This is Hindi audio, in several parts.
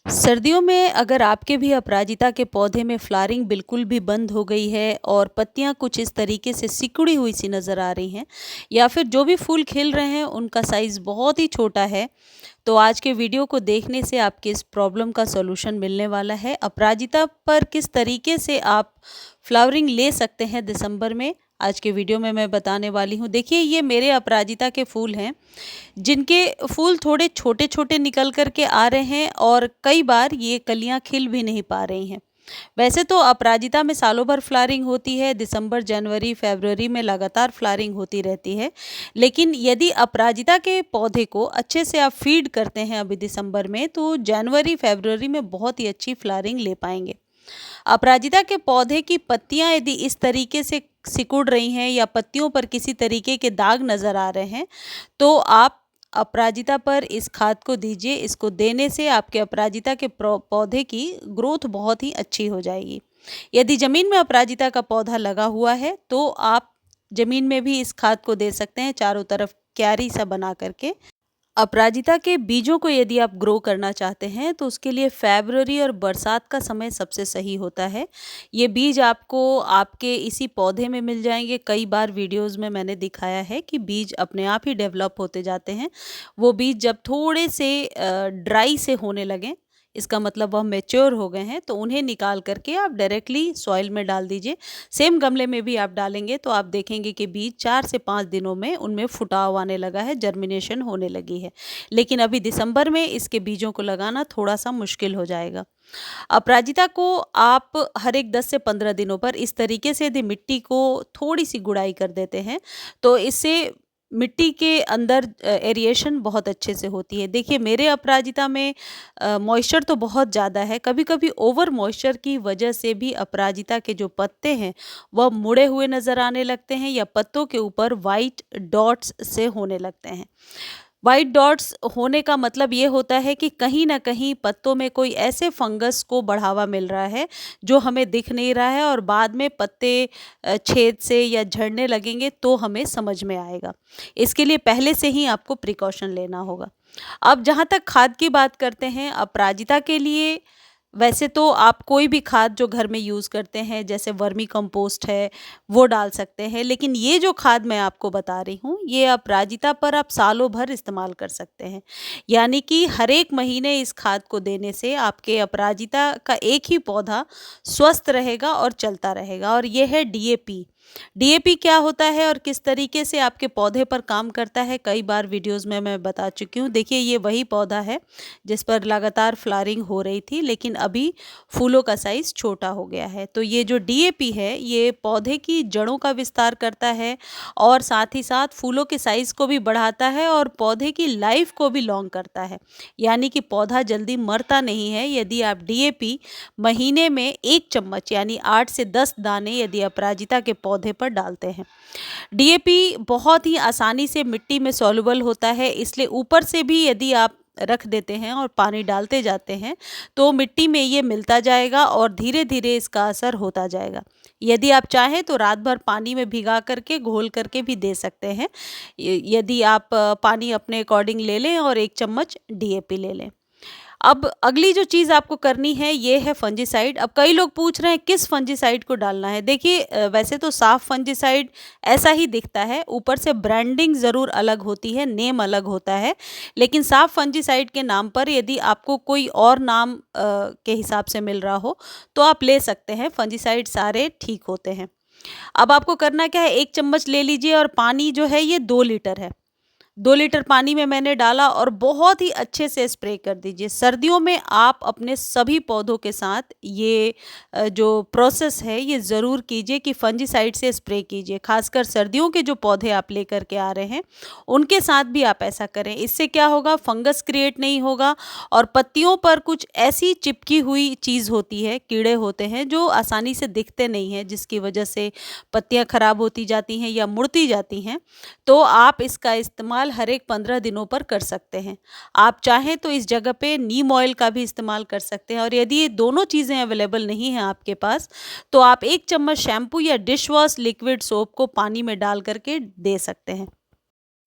सर्दियों में अगर आपके भी अपराजिता के पौधे में फ्लावरिंग बिल्कुल भी बंद हो गई है और पत्तियां कुछ इस तरीके से सिकुड़ी हुई सी नज़र आ रही हैं या फिर जो भी फूल खिल रहे हैं उनका साइज़ बहुत ही छोटा है, तो आज के वीडियो को देखने से आपकी इस प्रॉब्लम का सॉल्यूशन मिलने वाला है। अपराजिता पर किस तरीके से आप फ्लावरिंग ले सकते हैं दिसंबर में, आज के वीडियो में मैं बताने वाली हूँ। देखिए, ये मेरे अपराजिता के फूल हैं जिनके फूल थोड़े छोटे-छोटे निकल कर के आ रहे हैं और कई बार ये कलियां खिल भी नहीं पा रही हैं। वैसे तो अपराजिता में सालों भर फ्लावरिंग होती है, दिसंबर, जनवरी, फरवरी में लगातार फ्लावरिंग होती रहती है। लेकिन यदि अपराजिता के पौधे को अच्छे से आप फीड करते हैं अभी दिसंबर में, तो जनवरी, फरवरी में बहुत ही अच्छी फ्लावरिंग ले पाएंगे। अपराजिता के पौधे की पत्तियां यदि इस तरीके से सिकुड़ रही हैं या पत्तियों पर किसी तरीके के दाग नज़र आ रहे हैं, तो आप अपराजिता पर इस खाद को दीजिए। इसको देने से आपके अपराजिता के पौधे की ग्रोथ बहुत ही अच्छी हो जाएगी। यदि ज़मीन में अपराजिता का पौधा लगा हुआ है तो आप ज़मीन में भी इस खाद को दे सकते हैं, चारों तरफ क्यारी सा बना करके। अपराजिता के बीजों को यदि आप ग्रो करना चाहते हैं तो उसके लिए फरवरी और बरसात का समय सबसे सही होता है। ये बीज आपको आपके इसी पौधे में मिल जाएंगे। कई बार वीडियोस में मैंने दिखाया है कि बीज अपने आप ही डेवलप होते जाते हैं। वो बीज जब थोड़े से ड्राई से होने लगें, इसका मतलब वह मैच्योर हो गए हैं, तो उन्हें निकाल करके आप डायरेक्टली सॉइल में डाल दीजिए। सेम गमले में भी आप डालेंगे तो आप देखेंगे कि बीज 4 से 5 दिनों में उनमें फुटाव आने लगा है, जर्मिनेशन होने लगी है। लेकिन अभी दिसंबर में इसके बीजों को लगाना थोड़ा-सा मुश्किल हो जाएगा। अपराजिता को आप हर एक 10 से 15 दिनों पर इस तरीके से यदि मिट्टी को थोड़ी-सी गुड़ाई कर देते हैं, तो इससे मिट्टी के अंदर एरिएशन बहुत अच्छे से होती है। देखिए, मेरे अपराजिता में मॉइस्चर तो बहुत ज़्यादा है, कभी-कभी ओवर मॉइस्चर की वजह से भी अपराजिता के जो पत्ते हैं, वह मुड़े हुए नज़र आने लगते हैं या पत्तों के ऊपर वाइट डॉट्स से होने लगते हैं। वाइट डॉट्स होने का मतलब ये होता है कि कहीं न कहीं पत्तों में कोई ऐसे फंगस को बढ़ावा मिल रहा है, जो हमें दिख नहीं रहा है और बाद में पत्ते छेद से या झड़ने लगेंगे तो हमें समझ में आएगा। इसके लिए पहले से ही आपको प्रिकॉशन लेना होगा। अब जहाँ तक खाद की बात करते हैं, अपराजिता के लिए वैसे तो आप कोई भी खाद जो घर में यूज़ करते हैं, जैसे वर्मी कंपोस्ट है, वो डाल सकते हैं। लेकिन ये जो खाद मैं आपको बता रही हूँ, ये अपराजिता पर आप सालों भर इस्तेमाल कर सकते हैं। यानी कि हर एक महीने इस खाद को देने से आपके अपराजिता का एक ही पौधा स्वस्थ रहेगा और चलता रहेगा। और ये है डीएपी। डीएपी क्या होता है और किस तरीके से आपके पौधे पर काम करता है, कई बार वीडियोज़ में मैं बता चुकी हूँ। देखिए, ये वही पौधा है जिस पर लगातार फ्लावरिंग हो रही थी, लेकिन अभी फूलों का साइज़ छोटा हो गया है। तो ये जो डीएपी है, ये पौधे की जड़ों का विस्तार करता है और साथ ही साथ फूलों के साइज़ को भी बढ़ाता है और पौधे की लाइफ को भी लॉन्ग करता है। यानी कि पौधा जल्दी मरता नहीं है यदि आप डीएपी महीने में 1 चम्मच यानी 8 से 10 दाने यदि अपराजिता के पौधे पर डालते हैं। डीएपी बहुत ही आसानी से मिट्टी में सॉल्युबल होता है, इसलिए ऊपर से भी यदि आप रख देते हैं और पानी डालते जाते हैं, तो मिट्टी में ये मिलता जाएगा और धीरे-धीरे इसका असर होता जाएगा। यदि आप चाहें तो रात भर पानी में भिगा करके, घोल करके भी दे सकते हैं। यदि आप पानी अपने अकॉर्डिंग ले लें और 1 चम्मच डीएपी ले लें। अब अगली जो चीज़ आपको करनी है, ये है फंजीसाइड। अब कई लोग पूछ रहे हैं किस फंजीसाइड को डालना है। देखिए, वैसे तो साफ फंजीसाइड ऐसा ही दिखता है, ऊपर से ब्रांडिंग ज़रूर अलग होती है, नेम अलग होता है। लेकिन साफ फंजीसाइड के नाम पर यदि आपको कोई और नाम के हिसाब से मिल रहा हो, तो आप ले सकते हैं। फंजीसाइड सारे ठीक होते हैं। अब आपको करना क्या है, 1 चम्मच ले लीजिए और पानी जो है ये 2 लीटर है। 2 लीटर पानी में मैंने डाला और बहुत ही अच्छे से स्प्रे कर दीजिए। सर्दियों में आप अपने सभी पौधों के साथ ये जो प्रोसेस है ये ज़रूर कीजिए कि फंजीसाइड से स्प्रे कीजिए। खासकर सर्दियों के जो पौधे आप लेकर के आ रहे हैं, उनके साथ भी आप ऐसा करें। इससे क्या होगा, फंगस क्रिएट नहीं होगा और पत्तियों पर कुछ ऐसी चिपकी हुई चीज़ होती है, कीड़े होते हैं जो आसानी से दिखते नहीं हैं, जिसकी वजह से पत्तियाँ खराब होती जाती हैं या मुड़ती जाती हैं। तो आप इसका इस्तेमाल हर एक 15 दिनों पर कर सकते हैं। आप चाहें तो इस जगह पे नीम ऑयल का भी इस्तेमाल कर सकते हैं और यदि ये दोनों चीज़ें अवेलेबल नहीं हैं आपके पास, तो आप 1 चम्मच शैम्पू या डिश वॉश लिक्विड सोप को पानी में डाल करके दे सकते हैं।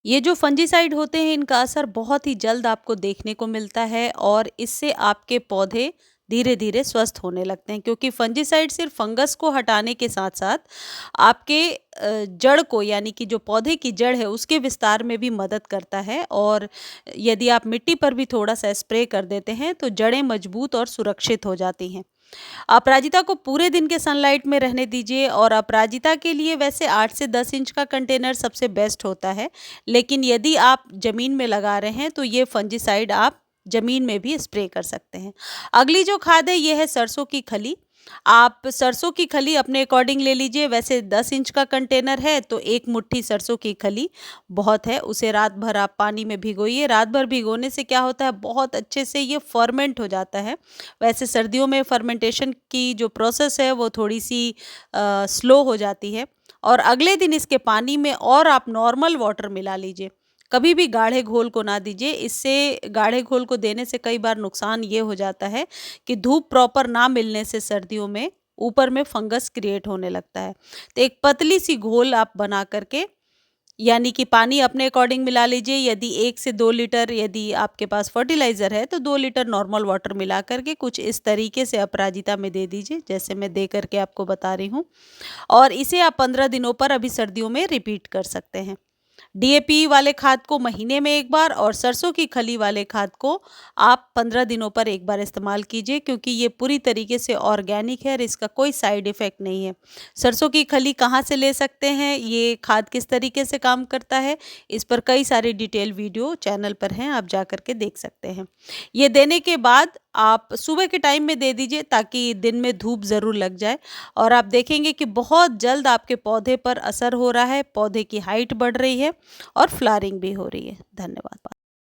ये जो फंजीसाइड होते हैं इनका असर बहुत ही जल्द आपको देखने को मिलता है और इससे आपके पौधे धीरे धीरे स्वस्थ होने लगते हैं, क्योंकि फंजीसाइड सिर्फ फंगस को हटाने के साथ साथ आपके जड़ को, यानी कि जो पौधे की जड़ है उसके विस्तार में भी मदद करता है। और यदि आप मिट्टी पर भी थोड़ा सा स्प्रे कर देते हैं तो जड़ें मजबूत और सुरक्षित हो जाती हैं। अपराजिता को पूरे दिन के सनलाइट में रहने दीजिए, और अपराजिता के लिए वैसे 8 से 10 इंच का कंटेनर सबसे बेस्ट होता है, लेकिन यदि आप ज़मीन में लगा रहे हैं तो ये फंजीसाइड आप ज़मीन में भी स्प्रे कर सकते हैं। अगली जो खाद है ये है सरसों की खली। आप सरसों की खली अपने अकॉर्डिंग ले लीजिए। वैसे 10 इंच का कंटेनर है तो एक मुट्ठी सरसों की खली बहुत है। उसे रात भर आप पानी में भिगोइए। रात भर भिगोने से क्या होता है, बहुत अच्छे से ये फर्मेंट हो जाता है। वैसे सर्दियों में फर्मेंटेशन की जो प्रोसेस है वो थोड़ी सी स्लो हो जाती है। और अगले दिन इसके पानी में और आप नॉर्मल वाटर मिला लीजिए। कभी भी गाढ़े घोल को ना दीजिए। इससे गाढ़े घोल को देने से कई बार नुकसान ये हो जाता है कि धूप प्रॉपर ना मिलने से सर्दियों में ऊपर में फंगस क्रिएट होने लगता है। तो एक पतली सी घोल आप बना करके, यानी कि पानी अपने अकॉर्डिंग मिला लीजिए। यदि 1 से 2 लीटर, यदि आपके पास फर्टिलाइज़र है तो 2 लीटर नॉर्मल वाटर मिला करके कुछ इस तरीके से अपराजिता में दे दीजिए, जैसे मैं दे करके आपको बता रही हूँ। और इसे आप 15 दिनों पर अभी सर्दियों में रिपीट कर सकते हैं। डीएपी वाले खाद को महीने में एक बार, और सरसों की खली वाले खाद को आप 15 दिनों पर एक बार इस्तेमाल कीजिए, क्योंकि ये पूरी तरीके से ऑर्गेनिक है और इसका कोई साइड इफ़ेक्ट नहीं है। सरसों की खली कहाँ से ले सकते हैं, ये खाद किस तरीके से काम करता है, इस पर कई सारे डिटेल वीडियो चैनल पर हैं, आप जा कर के देख सकते हैं। ये देने के बाद आप सुबह के टाइम में दे दीजिए ताकि दिन में धूप ज़रूर लग जाए, और आप देखेंगे कि बहुत जल्द आपके पौधे पर असर हो रहा है, पौधे की हाइट बढ़ रही है और फ्लावरिंग भी हो रही है। धन्यवाद।